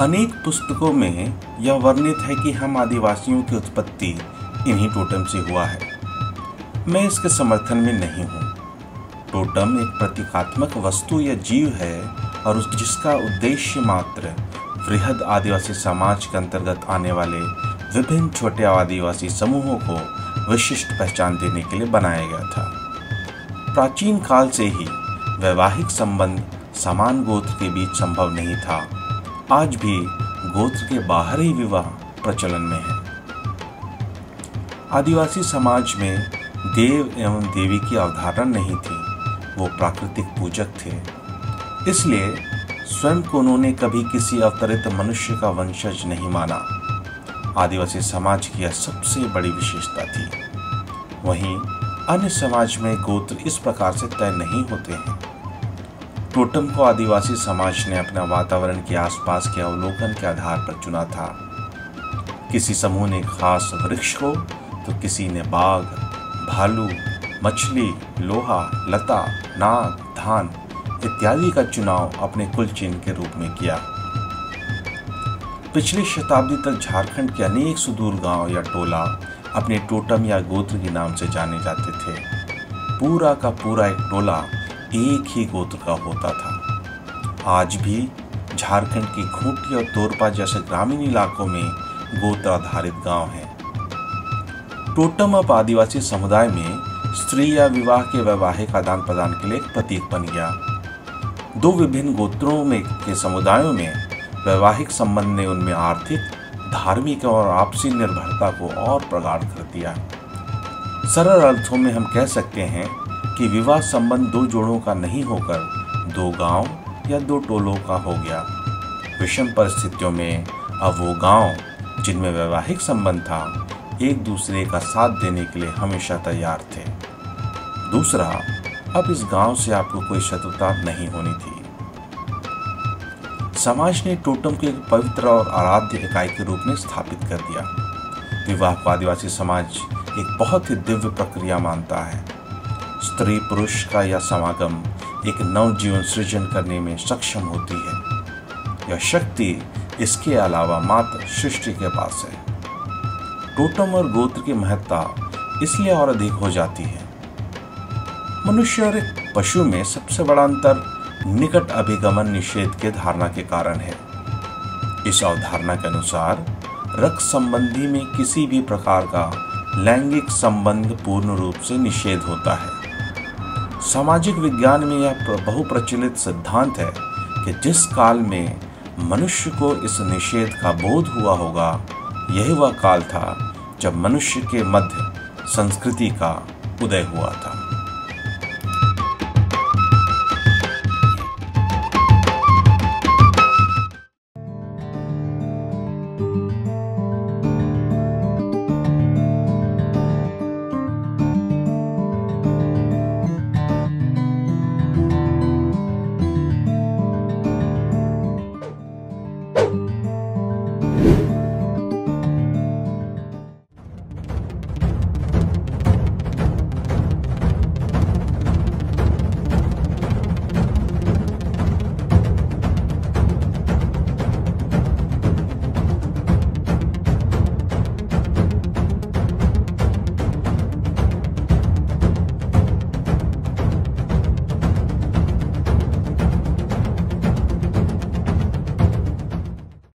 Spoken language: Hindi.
अनेक पुस्तकों में यह वर्णित है कि हम आदिवासियों की उत्पत्ति इन्हीं टोटम से हुआ है। मैं इसके समर्थन में नहीं हूँ। टोटम एक प्रतीकात्मक वस्तु या जीव है और जिसका उद्देश्य मात्र वृहद आदिवासी समाज के अंतर्गत आने वाले विभिन्न छोटे आदिवासी समूहों को विशिष्ट पहचान देने के लिए बनाया गया था। प्राचीन काल से ही वैवाहिक संबंध समान गोत्र के बीच संभव नहीं था। आज भी गोत्र के बाहर ही विवाह प्रचलन में है। आदिवासी समाज में देव एवं देवी की अवधारणा नहीं थी, वो प्राकृतिक पूजक थे। इसलिए स्वयं को उन्होंने कभी किसी अवतरित मनुष्य का वंशज नहीं माना। आदिवासी समाज की यह सबसे बड़ी विशेषता थी। वहीं अन्य समाज में गोत्र इस प्रकार से तय नहीं होते हैं। टोटम को आदिवासी समाज ने अपना वातावरण के आसपास के अवलोकन के आधार पर चुना था। किसी समूह ने खास वृक्ष को, तो किसी ने बाघ, भालू, मछली, लोहा, लता, नाग, धान इत्यादि का चुनाव अपने कुल चिन्ह के रूप में किया। पिछली शताब्दी तक झारखंड के अनेक सुदूर गांव या टोला अपने टोटम या गोत्र के नाम से जाने जाते थे। पूरा का पूरा एक टोला एक ही गोत्र का होता था। आज भी झारखंड की खूंटी और तोरपा जैसे ग्रामीण इलाकों में गोत्र आधारित गांव हैं। टोटम अब आदिवासी समुदाय में स्त्री या विवाह के वैवाहिक आदान प्रदान के लिए एक प्रतीक बन गया। दो विभिन्न गोत्रों में के समुदायों में वैवाहिक संबंध ने उनमें आर्थिक, धार्मिक और आपसी निर्भरता को और प्रगाढ़ कर दिया। सरल अर्थों में हम कह सकते हैं कि विवाह संबंध दो जोड़ों का नहीं होकर दो गांव या दो टोलों का हो गया। विषम परिस्थितियों में अब वो गांव जिनमें वैवाहिक संबंध था एक दूसरे का साथ देने के लिए हमेशा तैयार थे। दूसरा, अब इस गांव से आपको कोई शत्रुता नहीं होनी थी। समाज ने टोटम को एक पवित्र और आराध्य इकाई के रूप में स्थापित कर दिया। विवाह को आदिवासी समाज एक बहुत ही दिव्य प्रक्रिया मानता है। स्त्री पुरुष का यह समागम एक नव जीवन सृजन करने में सक्षम होती है। यह शक्ति इसके अलावा मात्र सृष्टि के पास है। टोटम और गोत्र की महत्ता इसलिए और अधिक हो जाती है। मनुष्य और एक पशु में सबसे बड़ा अंतर निकट अभिगमन निषेध के धारणा के कारण है। इस अवधारणा के अनुसार रक्त संबंधी में किसी भी प्रकार का लैंगिक संबंध पूर्ण रूप से निषेध होता है। सामाजिक विज्ञान में यह बहुप्रचलित सिद्धांत है कि जिस काल में मनुष्य को इस निषेध का बोध हुआ होगा, यही वह काल था जब मनुष्य के मध्य संस्कृति का उदय हुआ था।